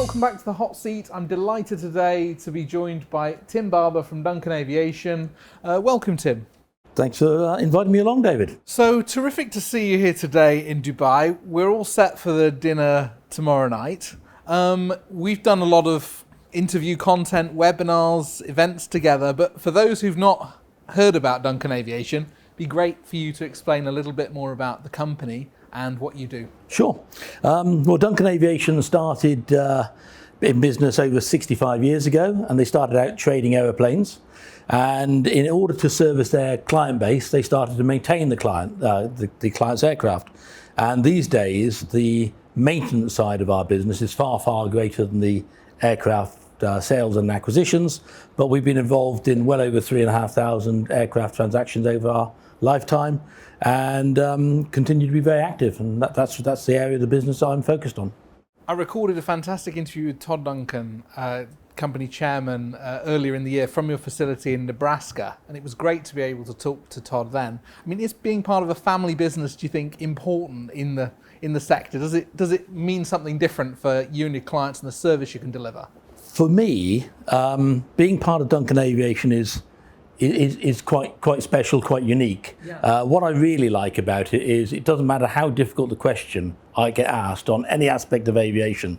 Welcome back to the Hot Seat. I'm delighted today to be joined by Tim Barber from Duncan Aviation. Welcome, Tim. Thanks for inviting me along, David. So terrific to see you here today in Dubai. We're all set for the dinner tomorrow night. We've done a lot of interview content, webinars, events together, but for those who've not heard about Duncan Aviation, it'd be great for you to explain a little bit more about the company and what you do. Sure. Well, Duncan Aviation started in business over 65 years ago, and they started out trading aeroplanes. And in order to service their client base, they started to maintain the client's aircraft. And these days, the maintenance side of our business is far, far greater than the aircraft sales and acquisitions. But we've been involved in well over 3,500 aircraft transactions over our lifetime, and continue to be very active. And that's the area of the business I'm focused on. I recorded a fantastic interview with Todd Duncan, company chairman, earlier in the year from your facility in Nebraska, and it was great to be able to talk to Todd then. I mean, is being part of a family business, do you think, important in the sector? Does it mean something different for you and your clients and the service you can deliver? For me, being part of Duncan Aviation is quite special, quite unique. Yeah. What I really like about it is it doesn't matter how difficult the question I get asked on any aspect of aviation.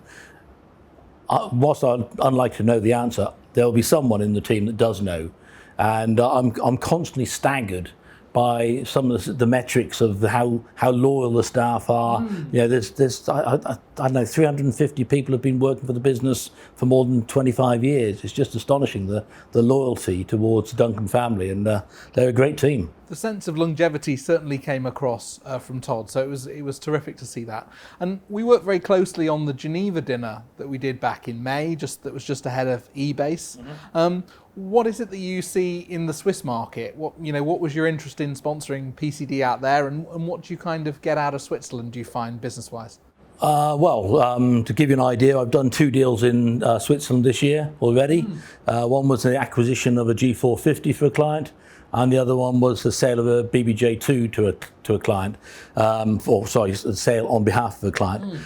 Whilst I'd like to know the answer, there'll be someone in the team that does know, and I'm constantly staggered by some of the metrics of how loyal the staff are. You know, there's I don't know, 350 people have been working for the business for more than 25 years. It's just astonishing, the loyalty towards the Duncan family, and they're a great team. The sense of longevity certainly came across from Todd, so it was terrific to see that. And we worked very closely on the Geneva dinner that we did back in May, that was just ahead of eBase. Mm-hmm. What is it that you see in the Swiss market? What was your interest in sponsoring PCD out there, and what do you kind of get out of Switzerland, do you find, business-wise? To give you an idea, I've done 2 deals in Switzerland this year already. One was the acquisition of a G450 for a client, and the other one was the sale of a BBJ2 to a client, a sale on behalf of a client.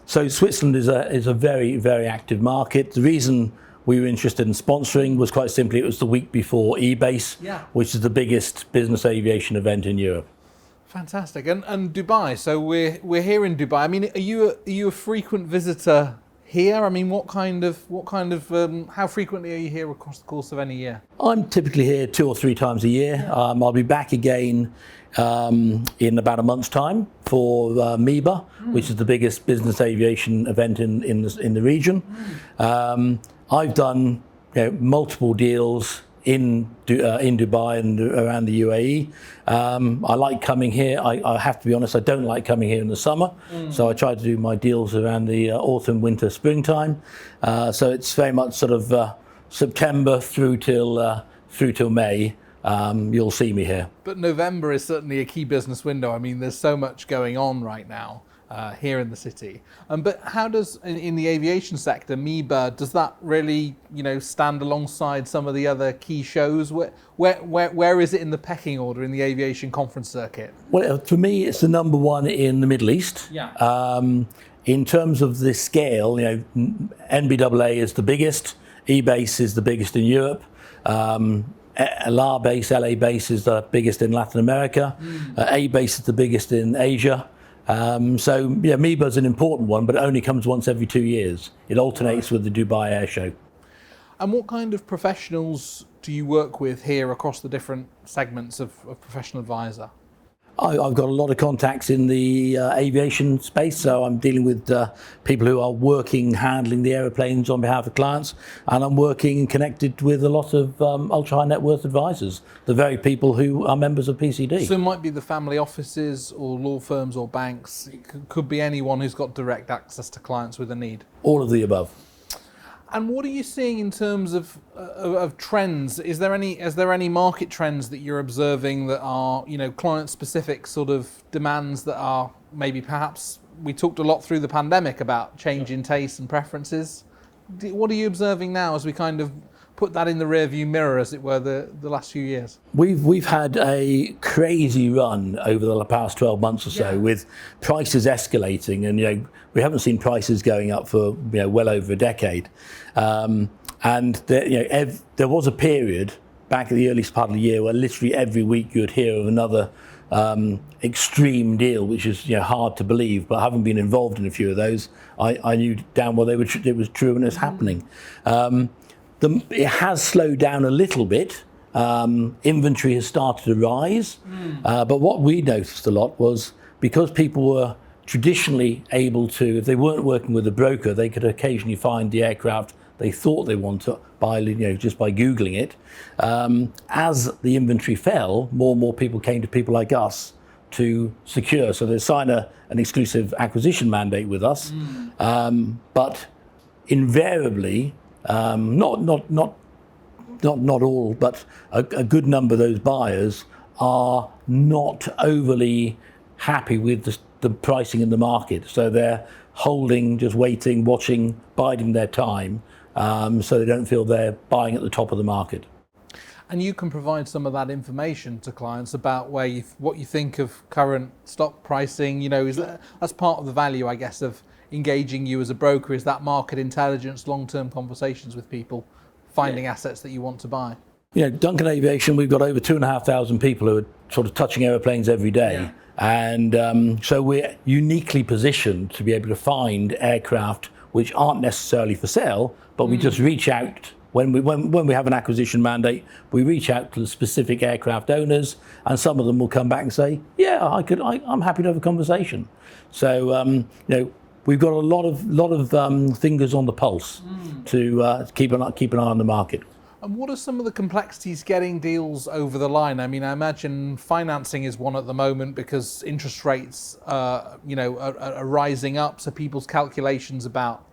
So Switzerland is a very, very active market. The reason we were interested in sponsoring was quite simply it was the week before eBase, which is the biggest business aviation event in Europe. Fantastic. And Dubai, so we're here in Dubai. I mean, are you a frequent visitor here? I mean, how frequently are you here across the course of any year? I'm typically here 2 or 3 times a year. I'll be back again in about a month's time for MEBA, which is the biggest business aviation event in the region. I've done multiple deals in Dubai and around the UAE. I like coming here. I have to be honest, I don't like coming here in the summer. So I try to do my deals around the autumn, winter, springtime. So it's very much sort of September through till May. You'll see me here. But November is certainly a key business window. I mean, there's so much going on right now here in the city. But how does, in the aviation sector, MEBA, does that really, stand alongside some of the other key shows? Where is it in the pecking order in the aviation conference circuit? Well, for me, it's the number 1 in the Middle East. Yeah. In terms of the scale, NBAA is the biggest. eBase is the biggest in Europe. LA base is the biggest in Latin America. A-base is the biggest in Asia. MEBA is an important one, but it only comes once every 2 years. It alternates with the Dubai Air Show. And what kind of professionals do you work with here across the different segments of professional advisor? I've got a lot of contacts in the aviation space, so I'm dealing with people who are handling the aeroplanes on behalf of clients, and I'm working and connected with a lot of ultra high net worth advisors, the very people who are members of PCD. So it might be the family offices or law firms or banks. It could be anyone who's got direct access to clients with a need. All of the above. And what are you seeing in terms of trends? Is there any market trends that you're observing that are client specific sort of demands that are maybe perhaps, we talked a lot through the pandemic about change in tastes and preferences. What are you observing now as we kind of put that in the rearview mirror, as it were, the last few years? We've had a crazy run over the past 12 months or so, with prices escalating, and we haven't seen prices going up for well over a decade. And there was a period back at the earliest part of the year where literally every week you'd hear of another extreme deal, which is hard to believe, but having been involved in a few of those, I knew damn well it was true and it's happening. It has slowed down a little bit. Inventory has started to rise, but what we noticed a lot was, because people were traditionally able to, if they weren't working with a broker, they could occasionally find the aircraft they thought they wanted by just by Googling it. As the inventory fell, more and more people came to people like us to secure. So they sign an exclusive acquisition mandate with us, but invariably, not all, but a good number of those buyers are not overly happy with the pricing in the market. So they're holding, just waiting, watching, biding their time, so they don't feel they're buying at the top of the market. And you can provide some of that information to clients about what you think of current stock pricing. That's part of the value, I guess, of engaging you as a broker, is that market intelligence, long-term conversations with people, finding assets that you want to buy. Duncan Aviation, we've got over 2,500 people who are sort of touching aeroplanes every day. And so we're uniquely positioned to be able to find aircraft which aren't necessarily for sale, but we just reach out. When we have an acquisition mandate, we reach out to the specific aircraft owners, and some of them will come back and say, I'm happy to have a conversation. So we've got a lot of fingers on the pulse to keep an eye on the market. And what are some of the complexities getting deals over the line? I mean, I imagine financing is one at the moment, because interest rates are rising up, so people's calculations about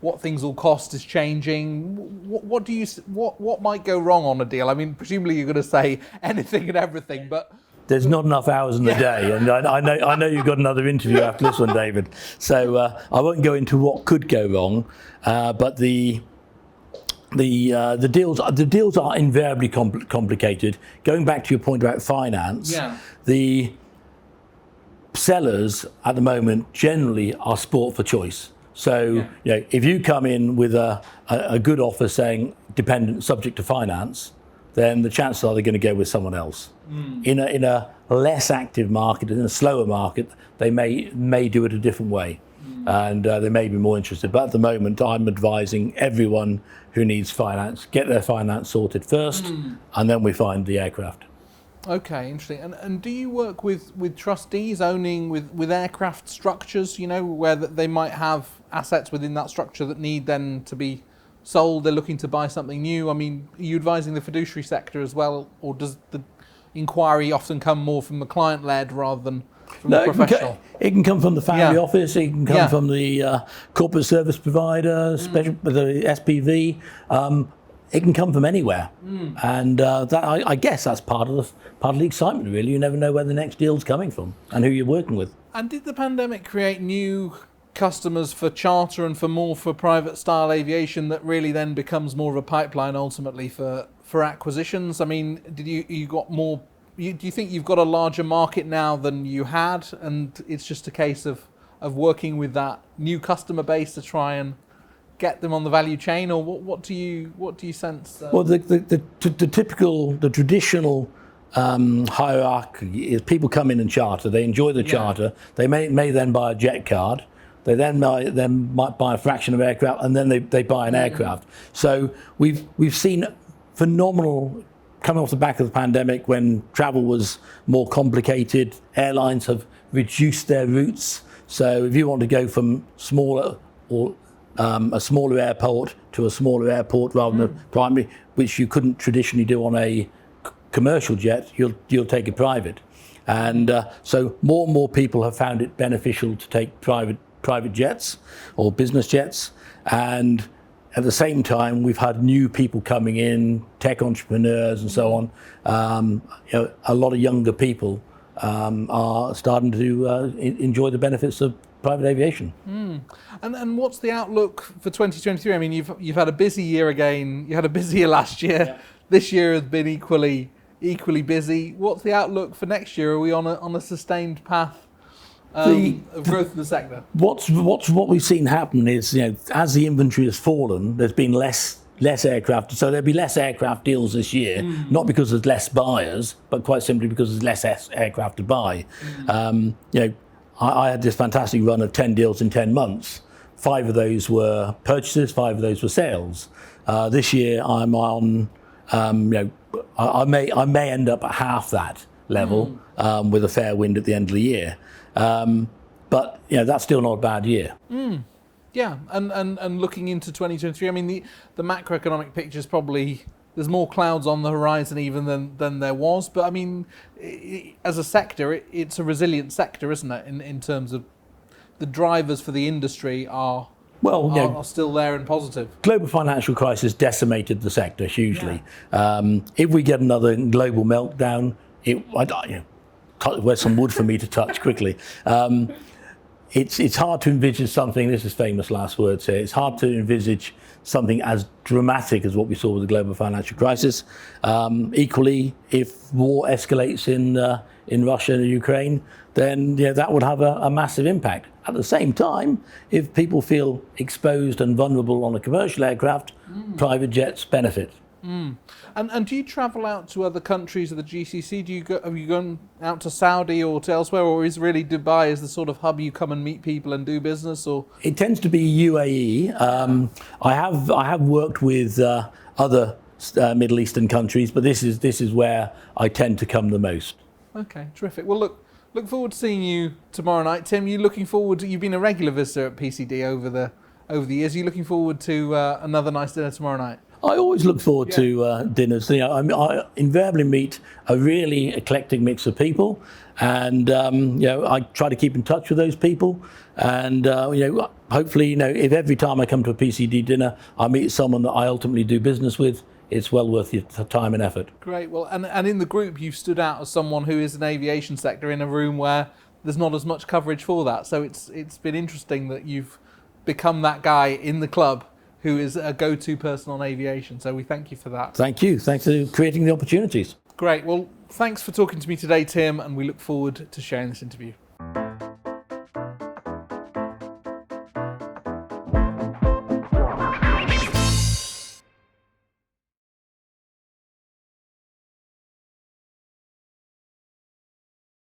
what things will cost is changing. What might go wrong on a deal? I mean, presumably you're going to say anything and everything, but there's not enough hours in the day, and I know you've got another interview after this one, David. So I won't go into what could go wrong, but the deals are invariably complicated. Going back to your point about finance, the sellers at the moment generally are sport for choice. So if you come in with a good offer saying dependent, subject to finance, then the chances are they're going to go with someone else. In a less active market, in a slower market, they may do it a different way, and they may be more interested. But at the moment, I'm advising everyone who needs finance, get their finance sorted first, and then we find the aircraft. Okay, interesting. And do you work with trustees owning with aircraft structures, where they might have assets within that structure that need then to be sold, they're looking to buy something new? I mean, are you advising the fiduciary sector as well, or does the inquiry often come more from the client-led rather than from the professional? It can come from the family office, it can come from the corporate service provider, the SPV. It can come from anywhere, and I guess that's part of the excitement. Really, you never know where the next deal's coming from and who you're working with. And did the pandemic create new customers for charter and for private style aviation that really then becomes more of a pipeline ultimately for acquisitions? I mean, do you think you've got a larger market now than you had, and it's just a case of working with that new customer base to try and get them on the value chain, or what do you sense? Well, the traditional hierarchy is people come in and charter. They enjoy the charter. They may then buy a jet card. They then might buy a fraction of aircraft, and then they buy an aircraft. So we've seen phenomenal, coming off the back of the pandemic when travel was more complicated. Airlines have reduced their routes. So if you want to go from smaller or a smaller airport to a smaller airport rather than a primary, which you couldn't traditionally do on a commercial jet, you'll take a private. And so more and more people have found it beneficial to take private jets or business jets. And at the same time, we've had new people coming in, tech entrepreneurs and so on. A lot of younger people are starting to enjoy the benefits of private aviation. And what's the outlook for 2023? I mean, you've had a busy year again. You had a busy year last year. Yeah. This year has been equally busy. What's the outlook for next year? Are we on a sustained path of growth in the sector? What we've seen happen is, as the inventory has fallen, there's been less aircraft. So there'll be less aircraft deals this year, not because there's less buyers, but quite simply because there's less aircraft to buy. I had this fantastic run of 10 deals in 10 months. 5 of those were purchases, 5 of those were sales. This year I'm on, I may end up at half that level with a fair wind at the end of the year. But that's still not a bad year. Yeah, and looking into 2023, I mean, the macroeconomic picture is probably, there's more clouds on the horizon even than there was. But I mean, as a sector, it's a resilient sector, isn't it? In terms of the drivers for the industry are still there and positive. Global financial crisis decimated the sector hugely. Yeah. If we get another global meltdown, where's some wood for me to touch quickly? It's hard to envisage something, this is famous last words here, it's hard to envisage something as dramatic as what we saw with the global financial crisis. Equally, if war escalates in Russia and Ukraine, then that would have a massive impact. At the same time, if people feel exposed and vulnerable on a commercial aircraft, private jets benefit. And do you travel out to other countries of the GCC? Have you gone out to Saudi or to elsewhere, or is really Dubai is the sort of hub you come and meet people and do business? Or it tends to be UAE. I have worked with other Middle Eastern countries, but this is where I tend to come the most. Okay, terrific. Well, look forward to seeing you tomorrow night, Tim. You've been a regular visitor at PCD over the years. Are you looking forward to another nice dinner tomorrow night? I always look forward to dinners. I invariably meet a really eclectic mix of people, and I try to keep in touch with those people. And hopefully, if every time I come to a PCD dinner, I meet someone that I ultimately do business with, it's well worth your time and effort. Great. Well, and in the group, you've stood out as someone who is an aviation sector in a room where there's not as much coverage for that. So it's been interesting that you've become that guy in the club who is a go-to person on aviation. So we thank you for that. Thank you. Thanks for creating the opportunities. Great. Well, thanks for talking to me today, Tim, and we look forward to sharing this interview.